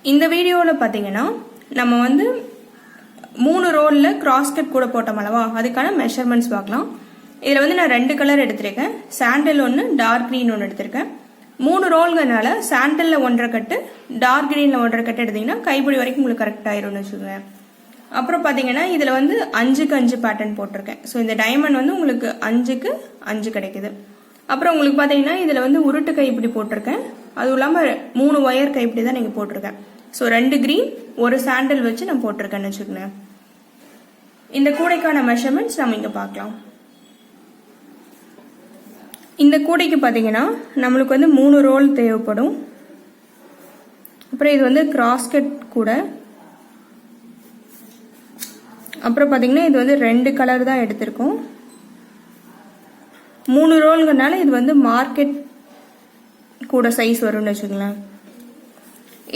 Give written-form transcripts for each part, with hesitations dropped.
இந்த வீடியோவில் பார்த்தீங்கன்னா நம்ம வந்து 3 ரோலில் கிராஸ் கட் கூட போட்டோம் அல்லவா, அதுக்கான மெஷர்மெண்ட்ஸ் பார்க்கலாம். இதில் வந்து நான் 2 கலர் எடுத்திருக்கேன். சாண்டல் ஒன்று, டார்க் க்ரீன் ஒன்று எடுத்திருக்கேன். 3 ரோல்கனால சாண்டலில் 1.5 கட்டு, டார்க் க்ரீனில் 1.5 கட்டு எடுத்தீங்கன்னா கைப்பிடி வரைக்கும் உங்களுக்கு கரெக்ட் ஆயிரும்னு வச்சுக்கோங்க. அப்புறம் பார்த்தீங்கன்னா இதில் வந்து 5க்கு 5 பேட்டர்ன் போட்டிருக்கேன். ஸோ இந்த டைமண்ட் வந்து உங்களுக்கு 5க்கு 5 கிடைக்குது. அப்புறம் உங்களுக்கு பார்த்தீங்கன்னா இதில் வந்து உருட்டு கைப்பிடி போட்டிருக்கேன். அதுவும் இல்லாமல் 3 ஒயர் கைப்பிடி தான் நீங்கள் போட்டிருக்கேன். ஸோ 2 கிரீன் 1 சாண்டல் வச்சு நான் போட்டிருக்கேன்னு வச்சுக்கோங்க. இந்த கூடைக்கான மெஷர்மெண்ட்ஸ் நம்ம இங்கே பார்க்கலாம். இந்த கூடைக்கு பார்த்தீங்கன்னா நம்மளுக்கு வந்து 3 ரோல் தேவைப்படும். அப்புறம் இது வந்து கிராஸ்கட் கூட. அப்புறம் பார்த்தீங்கன்னா இது வந்து 2 கலர் தான் எடுத்திருக்கோம். 3 ரோல்கனால இது வந்து மார்க்கெட் கூட சைஸ் வரும்னு வச்சுக்கலாம்.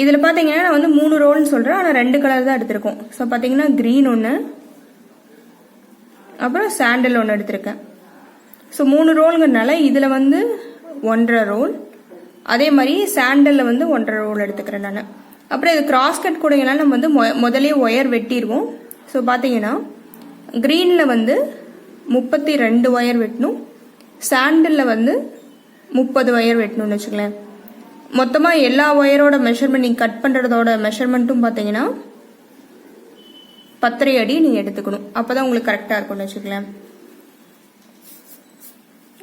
இதில் பார்த்தீங்கன்னா நான் வந்து 3 ரோல்னு சொல்கிறேன், ஆனால் 2 கலர் தான் எடுத்திருக்கோம். ஸோ பார்த்தீங்கன்னா க்ரீன் ஒன்று, அப்புறம் சாண்டல் ஒன்று எடுத்திருக்கேன். ஸோ 3 ரோல்ங்கிறதுனால இதில் வந்து 1.5 ரோல், அதே மாதிரி சாண்டலில் வந்து 1.5 ரோல் எடுத்துக்கிறேன் நான். அப்புறம் இது கிராஸ்கட் கூடைங்கனால நம்ம வந்து முதலே ஒயர் வெட்டிடுவோம். ஸோ பார்த்தீங்கன்னா க்ரீனில் வந்து 32 ஒயர் வெட்டணும், சாண்டலில் வந்து 30 ஒயர் வெட்டணும்னு வச்சுக்கலாம். மொத்தமாக எல்லா ஒயரோட மெஷர்மெண்ட் நீங்கள் கட் பண்ணுறதோட மெஷர்மெண்ட்டும் பார்த்தீங்கன்னா 10.5 அடி நீங்கள் எடுத்துக்கணும். அப்போ தான் உங்களுக்கு கரெக்டாக இருக்கும்னு வச்சுக்கலாம்.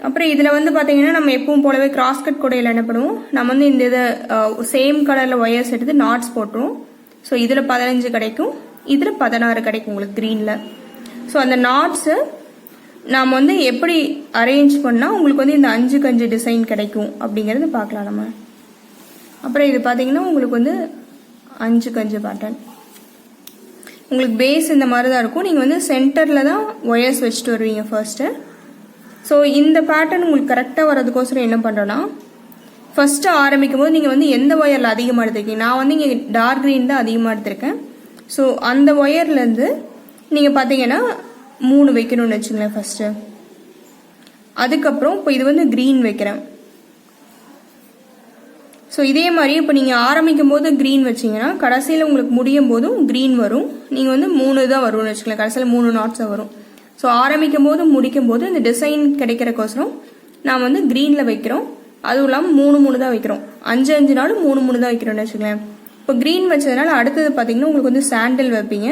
அப்புறம் இதில் வந்து பார்த்தீங்கன்னா நம்ம எப்பவும் போலவே கிராஸ்கட் கூடையில் என்ன பண்ணுவோம், நம்ம வந்து இந்த இதை சேம் கலரில் ஒயர்ஸ் எடுத்து நாட்ஸ் போட்டுருவோம். ஸோ இதில் 15 கிடைக்கும், இதில் 16 கிடைக்கும் உங்களுக்கு க்ரீனில். ஸோ அந்த நாட்ஸு நாம் வந்து எப்படி அரேஞ்ச் பண்ணால் உங்களுக்கு வந்து இந்த 5க்கு 5 டிசைன் கிடைக்கும் அப்படிங்கிறது பார்க்கலாம் நம்ம. அப்புறம் இது பார்த்தீங்கன்னா உங்களுக்கு வந்து 5க்கு 5 பேட்டர்ன். உங்களுக்கு பேஸ் இந்த மாதிரி தான் இருக்கும். நீங்கள் வந்து சென்டரில் தான் ஒயர்ஸ் வச்சுட்டு வருவீங்க ஃபர்ஸ்ட்டு. ஸோ இந்த பேட்டர்ன் உங்களுக்கு கரெக்டாக வரதுக்கோசரம் என்ன பண்ணுறோன்னா, ஃபர்ஸ்ட்டு ஆரம்பிக்கும் போது நீங்கள் வந்து எந்த ஒயரில் அதிகமாக எடுத்துருக்கீங்க. நான் வந்து இங்கே டார்க் க்ரீன் தான் அதிகமாக எடுத்திருக்கேன். ஸோ அந்த ஒயர்லேருந்து நீங்கள் பார்த்தீங்கன்னா 3 வைக்கணும்னு வச்சுங்களேன் ஃபர்ஸ்ட்டு. அதுக்கப்புறம் இப்போ இது வந்து க்ரீன் வைக்கிறேன். ஸோ இதே மாதிரி இப்போ நீங்கள் ஆரம்பிக்கும் போது க்ரீன் வச்சிங்கன்னா கடைசியில் உங்களுக்கு முடியும் போதும் க்ரீன் வரும். நீங்கள் வந்து 3 தான் வரும்னு வச்சுக்கலாம், கடைசியில் 3 நாட்ஸாக வரும். ஸோ ஆரம்பிக்கும் போது முடிக்கும் போது இந்த டிசைன் கிடைக்கிறக்கோசரம் நான் வந்து க்ரீனில் வைக்கிறோம். அதுவும் இல்லாமல் 3 தான் வைக்கிறோம். 5 நாளும் 3 தான் வைக்கிறோம்னு வச்சுக்கலாம். இப்போ க்ரீன் வச்சதுனால அடுத்தது பார்த்தீங்கன்னா உங்களுக்கு வந்து சாண்டல் வைப்பீங்க.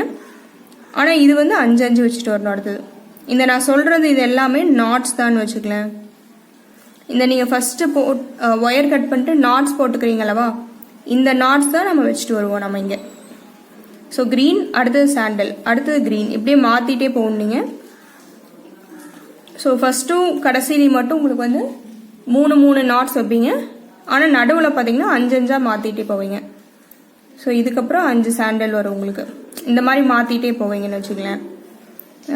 ஆனால் இது வந்து 5 வச்சுட்டு வரணும் அடுத்தது. இந்த நான் சொல்கிறது இது எல்லாமே நாட்ஸ் தான் வச்சுக்கலாம். இந்த நீங்கள் ஃபஸ்ட்டு ஒயர் கட் பண்ணிட்டு நாட்ஸ் போட்டுக்கிறீங்களவா, இந்த நாட்ஸ் தான் நம்ம வச்சுட்டு வருவோம் நம்ம இங்கே. ஸோ க்ரீன், அடுத்தது சாண்டல், அடுத்தது க்ரீன், இப்படியே மாற்றிட்டே போகணும் நீங்கள். ஸோ ஃபஸ்ட்டும் கடைசியிலையும் மட்டும் உங்களுக்கு வந்து 3 நாட்ஸ் வைப்பீங்க. ஆனால் நடுவில் பார்த்தீங்கன்னா 5 மாற்றிட்டே போவீங்க. ஸோ இதுக்கப்புறம் 5 சாண்டல் வரும் உங்களுக்கு. இந்த மாதிரி மாற்றிட்டே போவீங்கன்னு வச்சுக்கலாம்.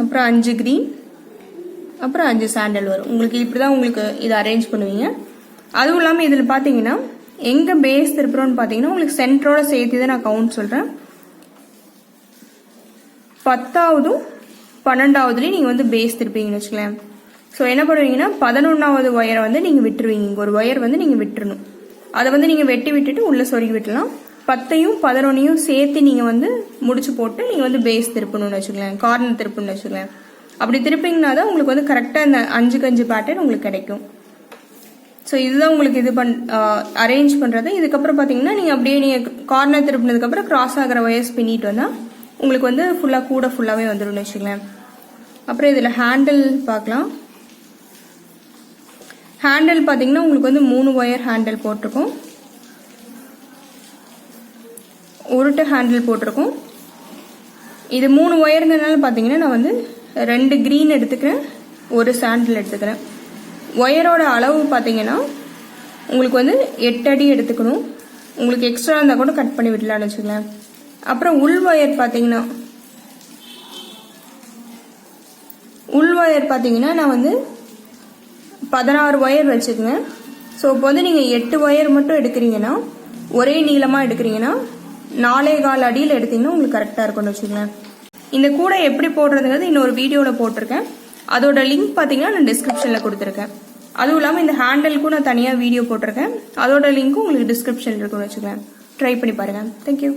அப்புறம் 5 க்ரீன், அப்புறம் 5 சாண்டல் வரும் உங்களுக்கு. இப்படி தான் உங்களுக்கு இதை அரேஞ்ச் பண்ணுவீங்க. அதுவும் இல்லாமல் இதில் பார்த்தீங்கன்னா எங்கே பேஸ் திருப்புறோன்னு பார்த்தீங்கன்னா உங்களுக்கு சென்டரோட சேர்த்து தான் நான் கவுண்ட் சொல்கிறேன். 10ஆவதும் 12ஆவதுலேயும் நீங்கள் வந்து பேஸ் திருப்பீங்கன்னு வச்சுக்கலாம். ஸோ என்ன பண்ணுவீங்கன்னா 11ஆவது ஒயரை வந்து நீங்கள் விட்டுருவீங்க. இங்கே ஒரு ஒயர் வந்து நீங்கள் விட்டுறணும். அதை வந்து நீங்கள் வெட்டி விட்டுட்டு உள்ளே சொருகி விட்டுலாம். 10ஐயும் 11ஐயும் சேர்த்து நீங்கள் வந்து முடிச்சு போட்டு நீங்கள் வந்து பேஸ் திருப்பணும்னு வச்சுக்கலாம், கார்னர் திருப்பணும்னு வச்சுக்கலாம். அப்படி திருப்பிங்கன்னா தான் உங்களுக்கு வந்து கரெக்டாக இந்த 5க்கு 5 பேட்டர்ன் உங்களுக்கு கிடைக்கும். ஸோ இதுதான் உங்களுக்கு இது அரேஞ்ச் பண்ணுறது. இதுக்கப்புறம் பார்த்தீங்கன்னா நீங்கள் அப்படியே நீங்கள் கார்னர் திருப்பினதுக்கப்புறம் கிராஸ் ஆகிற ஒயர்ஸ் பின்னிட்டு வந்தால் உங்களுக்கு வந்து ஃபுல்லாக கூட ஃபுல்லாகவே வந்துடும்னு வச்சுக்கலாம். அப்புறம் இதில் ஹேண்டில் பார்க்கலாம். ஹேண்டில் பார்த்தீங்கன்னா உங்களுக்கு வந்து 3 ஒயர் ஹேண்டில் போட்டிருக்கோம், உருட்டு ஹேண்டில் போட்டிருக்கோம். இது 3 ஒயருங்கிறதுனால பார்த்தீங்கன்னா நான் வந்து 2 க்ரீன் எடுத்துக்கிறேன், 1 சாண்டல் எடுத்துக்கிறேன். ஒயரோட அளவு பார்த்தீங்கன்னா உங்களுக்கு வந்து 8 அடி எடுத்துக்கணும். உங்களுக்கு எக்ஸ்ட்ரா இருந்தால் கூட கட் பண்ணி விடலான்னு வச்சுக்கலாம். அப்புறம் உள் ஒயர் பார்த்தீங்கன்னா நான் வந்து 16 ஒயர் வச்சுக்கேன். ஸோ இப்போ வந்து நீங்கள் 8 ஒயர் மட்டும் எடுக்கிறீங்கன்னா, ஒரே நீளமாக எடுக்கிறீங்கன்னா 4.25 அடியில் எடுத்தீங்கன்னா உங்களுக்கு கரெக்டாக இருக்கும்னு வச்சுக்கலாம். இந்த கூடை எப்படி போடுறதுங்கிறது இன்னொரு வீடியோவில் போட்டிருக்கேன். அதோட லிங்க் பார்த்தீங்கன்னா நான் டிஸ்கிரிப்ஷனில் கொடுத்துருக்கேன். அதுவும் இல்லாமல் இந்த ஹேண்டலுக்கும் நான் தனியாக வீடியோ போட்டிருக்கேன். அதோட லிங்க்கும் உங்களுக்கு டிஸ்கிரிப்ஷனில் இருக்குன்னு வச்சுக்கேன். ட்ரை பண்ணி பாருங்கள். தேங்க்யூ.